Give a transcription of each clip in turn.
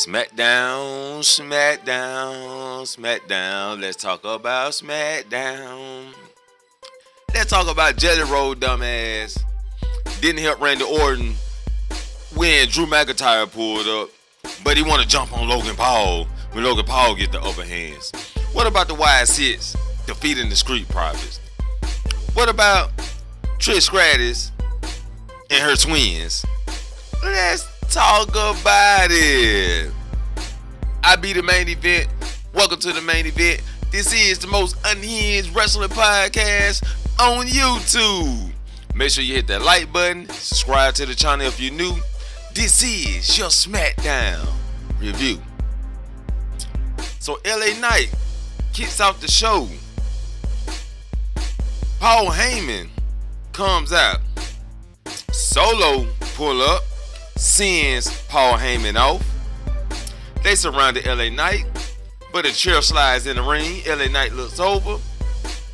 Smackdown, Smackdown, Smackdown. Let's talk about Smackdown. Let's talk about Jelly Roll, dumbass. Didn't help Randy Orton when Drew McIntyre pulled up, but he want to jump on Logan Paul when Logan Paul get the upper hands. What about the Wwe defeating the Street Profits? What about Trish Stratus and her twins? Let's talk about it. I be the main event. Welcome to the main event. This is the most unhinged wrestling podcast on YouTube. Make sure you hit that like button. Subscribe to the channel if you're new. This is your Smackdown review. So LA Knight kicks off the show. Paul Heyman comes out. Solo pull up, sends Paul Heyman off. They surrounded LA Knight, but a chair slides in the ring. LA Knight looks over,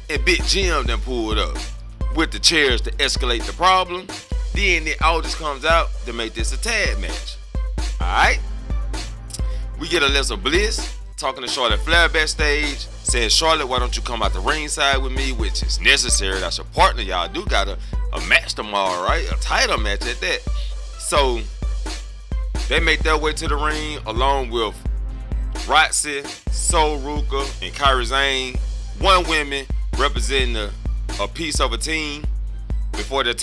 and Big Jim then pulled up with the chairs to escalate the problem. Then the Aldis comes out to make this a tag match. Alright? We get Alexa Bliss talking to Charlotte Flair backstage, saying, Charlotte, why don't you come out the ringside with me, which is necessary. That's your partner. Y'all do got a match tomorrow, right? A title match at that. So they make their way to the ring along with Roxy, Sol Ruka, and Kairi Sane. One woman representing a piece of a team before the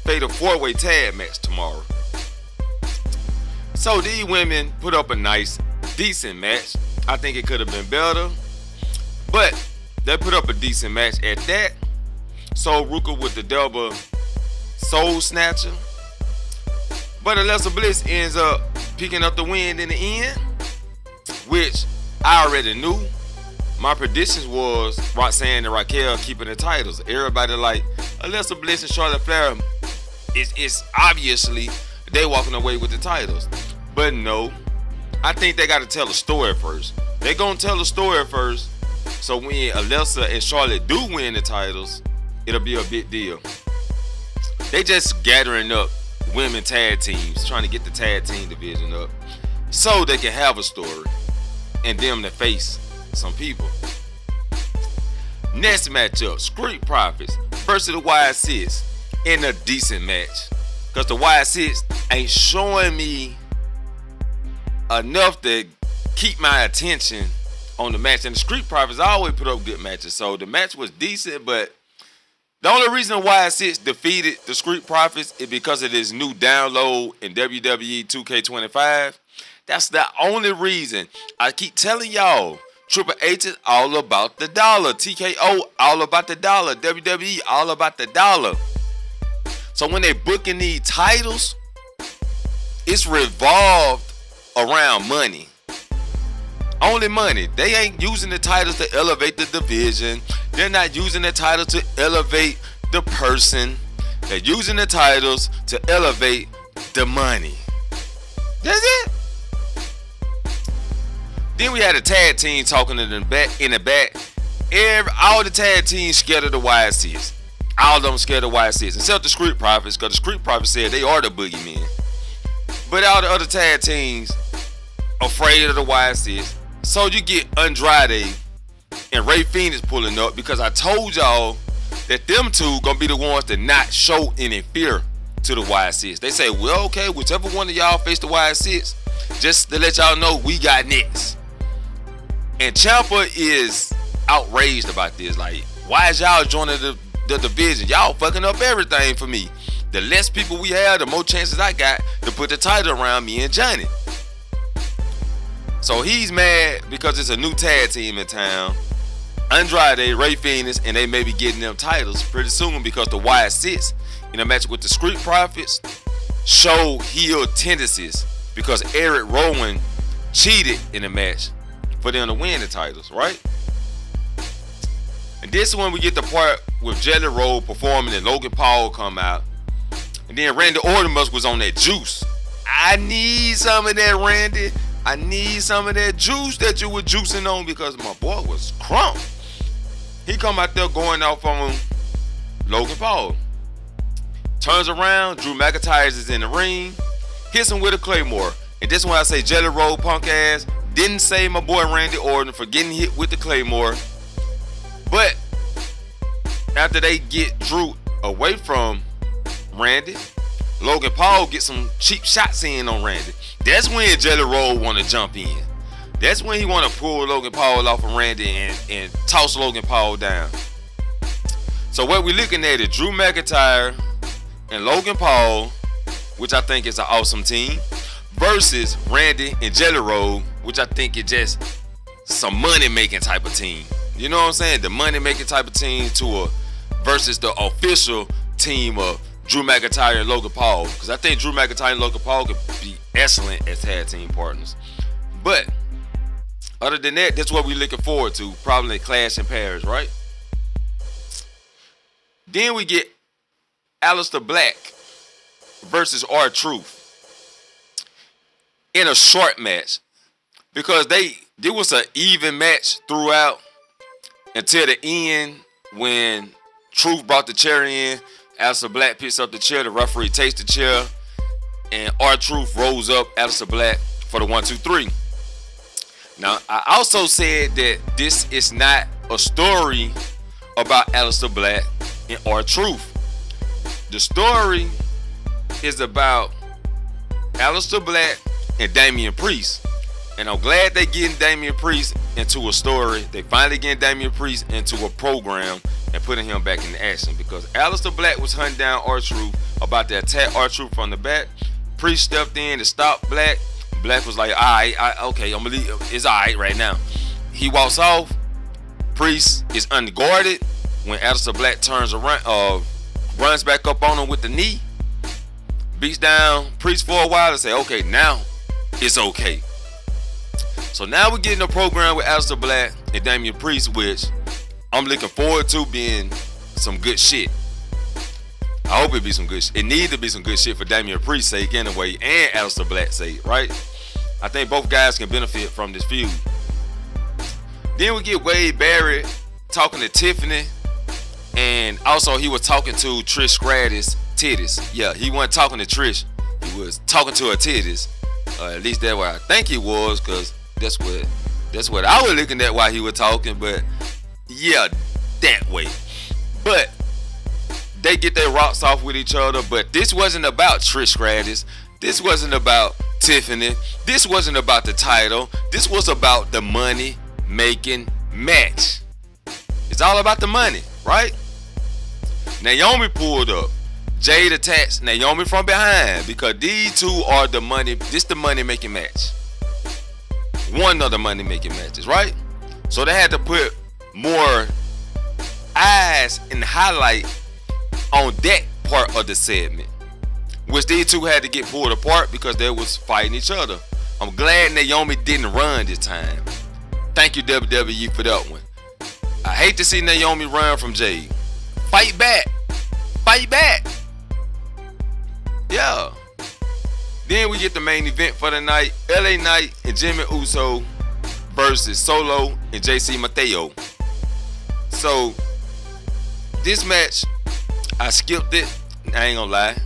fatal four-way tag match tomorrow. So these women put up a nice, decent match. I think it could have been better, but they put up a decent match at that. Sol Ruka with the double soul snatcher. But Alexa Bliss ends up picking up the win in the end, which I already knew. My predictions was Roxanne and Raquel keeping the titles. Everybody like Alexa Bliss and Charlotte Flair. It's obviously they walking away with the titles. But no, I think they got to tell a story first. They gonna tell a story first. So when Alexa and Charlotte do win the titles, it'll be a big deal. They just gathering up women tag teams, trying to get the tag team division up so they can have a story and them to face some people. Next matchup, Street Profits versus the Wwe in a decent match, because the Wwe ain't showing me enough to keep my attention on the match, and the Street Profits always put up good matches, so the match was decent. But the only reason Wwe defeated the Street Profits is because of this new download in WWE 2K25. That's the only reason. I keep telling y'all, Triple H is all about the dollar. TKO, all about the dollar. WWE, all about the dollar. So when they booking these titles, it's revolved around money. Only money. They ain't using the titles to elevate the division. They're not using the title to elevate the person. They're using the titles to elevate the money. That's it. Then we had a tag team talking in the back. All the tag teams scared of the Wwe. All of them scared of Wwe, except the Street Profits, because the Street Profits said they are the boogeymen. But all the other tag teams afraid of the Wwe. So you get Andrade and Ray Phoenix pulling up, because I told y'all that them two gonna be the ones that not show any fear to the Wwe. They say, well, okay, whichever one of y'all face the Wwe, just to let y'all know we got next. And Ciampa is outraged about this. Like, why is y'all joining the division? Y'all fucking up everything for me. The less people we have, the more chances I got to put the title around me and Johnny. So he's mad because it's a new tag team in town. Andrade, Ray Phoenix, and they may be getting them titles pretty soon, because the Wwe in a match with the Street Profits showed heel tendencies because Eric Rowan cheated in the match for them to win the titles, right? And this one we get the part with Jelly Roll performing and Logan Paul come out. And then Randy Orton was on that juice. I need some of that, Randy. I need some of that juice that you were juicing on, because my boy was crunk. He come out there going off on Logan Paul. Turns around, Drew McIntyre is in the ring, hits him with a Claymore. And this one I say Jelly Roll punk ass didn't save my boy Randy Orton for getting hit with the Claymore. But after they get Drew away from Randy, Logan Paul gets some cheap shots in on Randy. That's when Jelly Roll want to jump in. That's when he want to pull Logan Paul off of Randy and toss Logan Paul down. So what we're looking at is Drew McIntyre and Logan Paul, which I think is an awesome team, versus Randy and Jelly Roll, which I think is just some money-making type of team. You know what I'm saying? The money-making type of team versus the official team of Drew McIntyre and Logan Paul. Because I think Drew McIntyre and Logan Paul could be excellent as tag team partners. But other than that, that's what we're looking forward to. Probably Clash in Paris, right? Then we get Aleister Black versus R-Truth in a short match, because there was an even match throughout until the end when Truth brought the chair in. Aleister Black picks up the chair, the referee takes the chair, and R-Truth rolls up Aleister Black for the 1, 2, 3. Now, I also said that this is not a story about Aleister Black and R-Truth. The story is about Aleister Black and Damian Priest. And I'm glad they getting Damian Priest into a story. They finally getting Damian Priest into a program and putting him back in action, because Aleister Black was hunting down R-Truth, about to attack R-Truth from the back. Priest stepped in to stop Black. Black was like, alright, okay, I'm gonna leave. It's alright right now. He walks off. Priest is unguarded when Aleister Black turns around, runs back up on him with the knee, beats down Priest for a while and say, okay, now it's okay. So now we're getting a program with Aleister Black and Damian Priest, which I'm looking forward to being some good shit. I hope it be some good shit. It needs to be some good shit for Damian Priest's sake anyway, and Aleister Black's sake, right? I think both guys can benefit from this feud. Then we get Wade Barrett talking to Tiffany, and also he was talking to Trish Stratus' titties. Yeah, he wasn't talking to Trish. He was talking to her titties. At least that's what I think he was, because that's what I was looking at while he was talking. But yeah, that way. But they get their rocks off with each other. But this wasn't about Trish Stratus. This wasn't about Tiffany. This wasn't about the title. This was about the money making match. It's all about the money, right? Naomi pulled up. Jade attacks Naomi from behind, because these two are the money. This the money making match. One of the money making matches, right? So they had to put more eyes and highlight on that part of the segment, which these two had to get pulled apart because they was fighting each other. I'm glad Naomi didn't run this time. Thank you, WWE, for that one. I hate to see Naomi run from Jade. Fight back. Fight back. Yeah. Then we get the main event for the night. LA Knight and Jimmy Uso versus Solo and JC Mateo. So this match, I skipped it. I ain't gonna lie.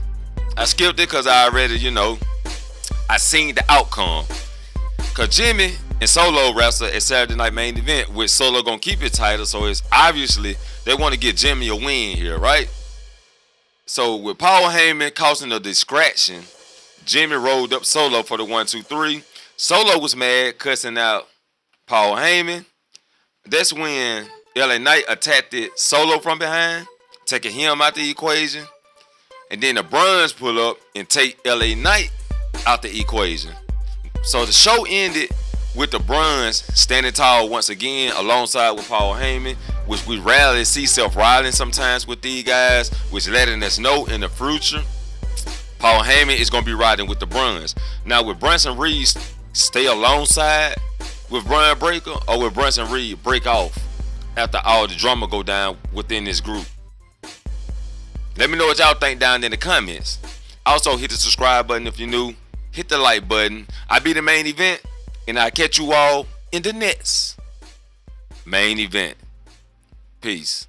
I skipped it because I already, I seen the outcome. Because Jimmy and Solo wrestle at Saturday Night Main Event, with Solo gonna keep his title. So it's obviously they want to get Jimmy a win here, right? So with Paul Heyman causing a distraction, Jimmy rolled up Solo for the 1, 2, 3. Solo was mad, cussing out Paul Heyman. That's when LA Knight attacked it Solo from behind, taking him out the equation. And then the Bruns pull up and take LA Knight out the equation. So the show ended with the Bruns standing tall once again alongside with Paul Heyman, which we rarely see Seth Rollins sometimes with these guys, which letting us know in the future Paul Heyman is going to be riding with the Bruns. Now, will Bronson Reed stay alongside with Braun Breaker, or will Bronson Reed break off after all the drama go down within this group? Let me know what y'all think down in the comments. Also, hit the subscribe button if you're new. Hit the like button. I be the main event, and I'll catch you all in the next main event. Peace.